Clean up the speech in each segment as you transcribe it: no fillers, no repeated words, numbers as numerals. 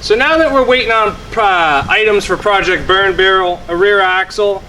So now that we're waiting on items for Project Burn Barrel, a rear axle,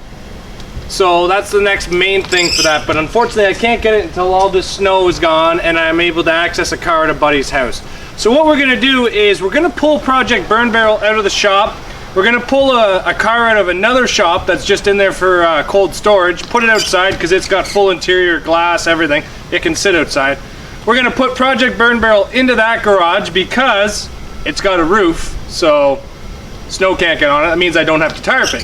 so that's the next main thing for that, but unfortunately I can't get it until all this snow is gone and I'm able to access a car at a buddy's house. So what we're gonna do is we're gonna pull Project Burn Barrel out of the shop. We're gonna pull a car out of another shop that's just in there for cold storage, put it outside because it's got full interior glass, everything. It can sit outside. We're gonna put Project Burn Barrel into that garage because it's got a roof, so snow can't get on it. That means I don't have to tarp it.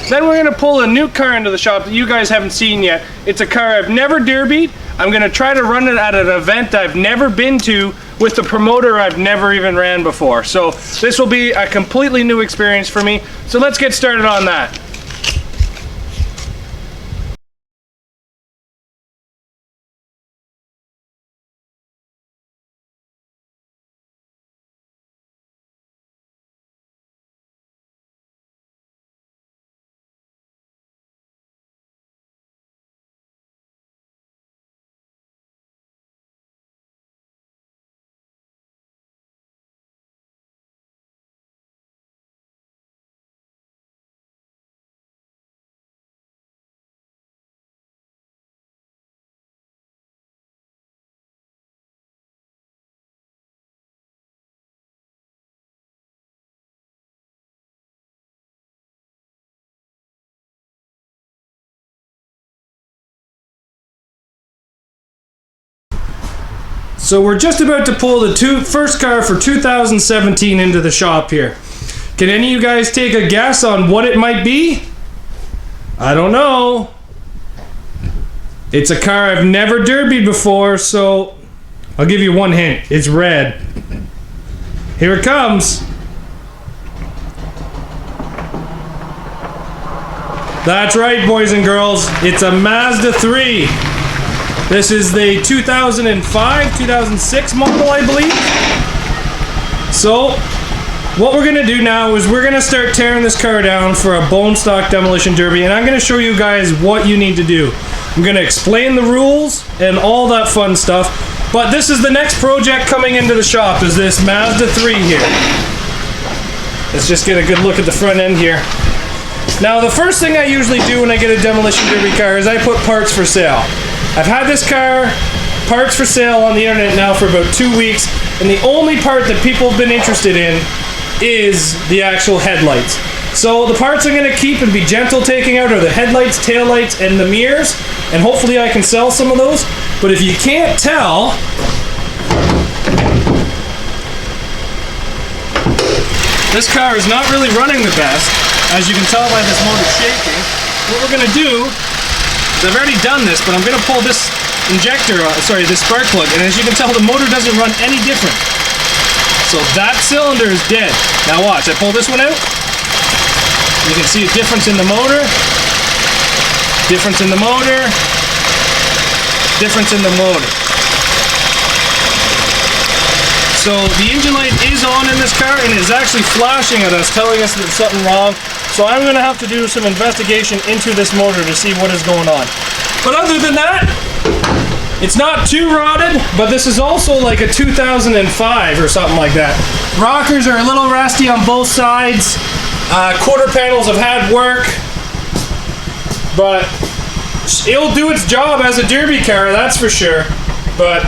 Then we're gonna pull a new car into the shop that you guys haven't seen yet. It's a car I've never derbied. I'm gonna try to run it at an event I've never been to with the promoter I've never even ran before. So this will be a completely new experience for me. So let's get started on that. So we're just about to pull the first car for 2017 into the shop here. Can any of you guys take a guess on what it might be? I don't know. It's a car I've never derbied before, so I'll give you one hint. It's red. Here it comes. That's right, boys and girls. It's a Mazda 3. This is the 2005, 2006 model, I believe. So, what we're gonna do now is we're gonna start tearing this car down for a bone stock demolition derby, and I'm gonna show you guys what you need to do. I'm gonna explain the rules and all that fun stuff, but this is the next project coming into the shop, is this Mazda 3 here. Let's just get a good look at the front end here. Now, the first thing I usually do when I get a demolition derby car is I put parts for sale. I've had this car parts for sale on the internet now for about 2 weeks, and the only part that people have been interested in is the actual headlights. So the parts I'm going to keep and be gentle taking out are the headlights, taillights, and the mirrors, and hopefully I can sell some of those. But if you can't tell, this car is not really running the best, as you can tell by this motor shaking. What we're going to do, I've already done this, but I'm going to pull this injector, this spark plug, and as you can tell, the motor doesn't run any different. So that cylinder is dead. Now watch, I pull this one out. You can see a difference in the motor, difference in the motor, difference in the motor. So the engine light is on in this car, and it is actually flashing at us, telling us that there's something wrong. So I'm going to have to do some investigation into this motor to see what is going on. But other than that, it's not too rotted, but this is also like a 2005 or something like that. Rockers are a little rusty on both sides. Quarter panels have had work, but it'll do its job as a derby car, that's for sure. But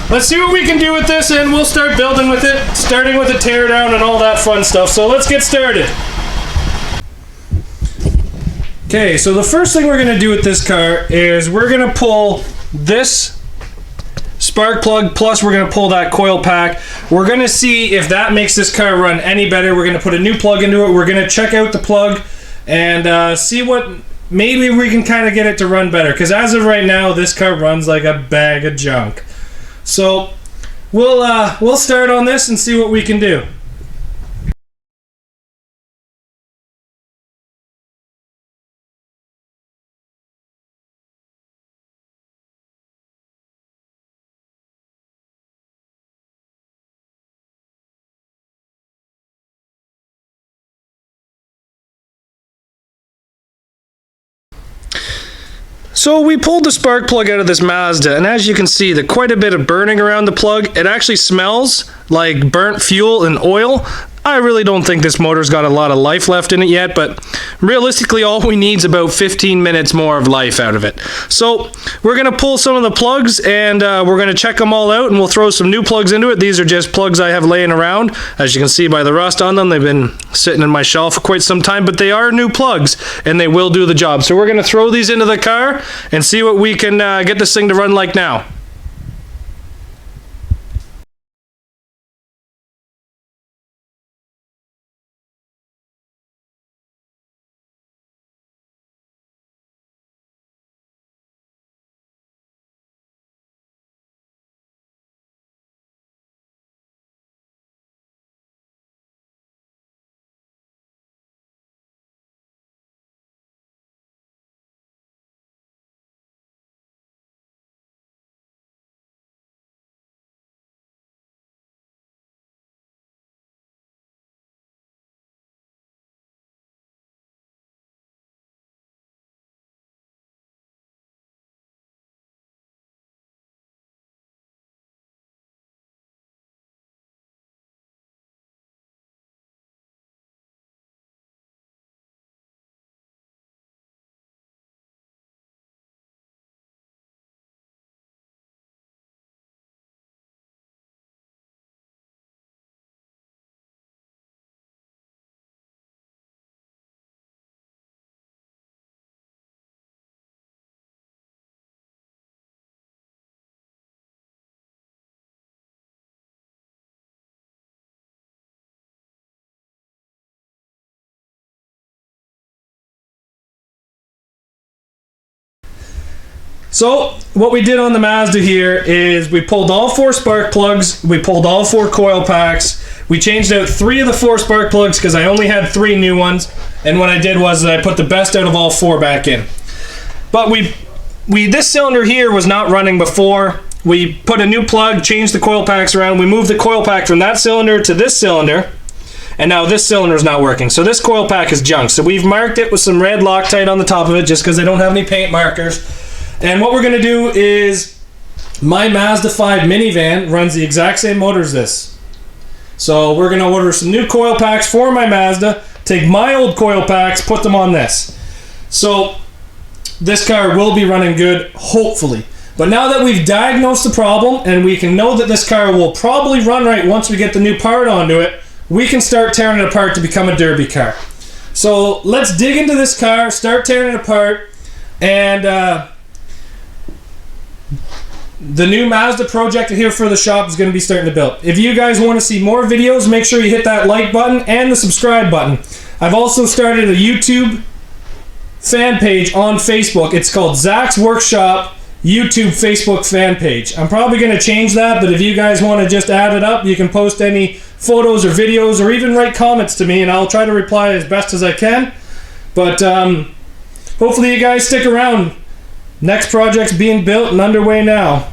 let's see what we can do with this, and we'll start building with it, starting with a teardown and all that fun stuff. So let's get started. Okay, so the first thing we're going to do with this car is we're going to pull this spark plug, plus we're going to pull that coil pack. We're going to see if that makes this car run any better. We're going to put a new plug into it. We're going to check out the plug and see what, maybe we can kind of get it to run better. Because as of right now, this car runs like a bag of junk. So we'll start on this and see what we can do. So we pulled the spark plug out of this Mazda, and as you can see, there's quite a bit of burning around the plug. It actually smells like burnt fuel and oil. I really don't think this motor's got a lot of life left in it yet, but realistically all we need is about 15 minutes more of life out of it. So we're going to pull some of the plugs and we're going to check them all out, and we'll throw some new plugs into it. These are just plugs I have laying around. As you can see by the rust on them, they've been sitting in my shelf for quite some time, but they are new plugs and they will do the job. So we're going to throw these into the car and see what we can get this thing to run like now. So what we did on the Mazda here is we pulled all 4 spark plugs, we pulled all 4 coil packs, we changed out 3 of the 4 spark plugs because I only had 3 new ones, and what I did was I put the best out of all 4 back in. But this cylinder here was not running before. We put a new plug, changed the coil packs around, we moved the coil pack from that cylinder to this cylinder, and now this cylinder is not working. So this coil pack is junk. So we've marked it with some red Loctite on the top of it just because I don't have any paint markers. And what we're going to do is, my Mazda 5 minivan runs the exact same motor as this. So we're going to order some new coil packs for my Mazda, take my old coil packs, put them on this. So this car will be running good, hopefully. But now that we've diagnosed the problem and we can know that this car will probably run right once we get the new part onto it, we can start tearing it apart to become a derby car. So let's dig into this car, start tearing it apart, and the new Mazda project here for the shop is going to be starting to build. If you guys want to see more videos, make sure you hit that like button and the subscribe button. I've also started a YouTube fan page on Facebook. It's called Zacks Workshop YouTube Facebook fan page. I'm probably going to change that, but if you guys want to just add it up, you can post any photos or videos or even write comments to me and I'll try to reply as best as I can. But hopefully you guys stick around. Next project's being built and underway now.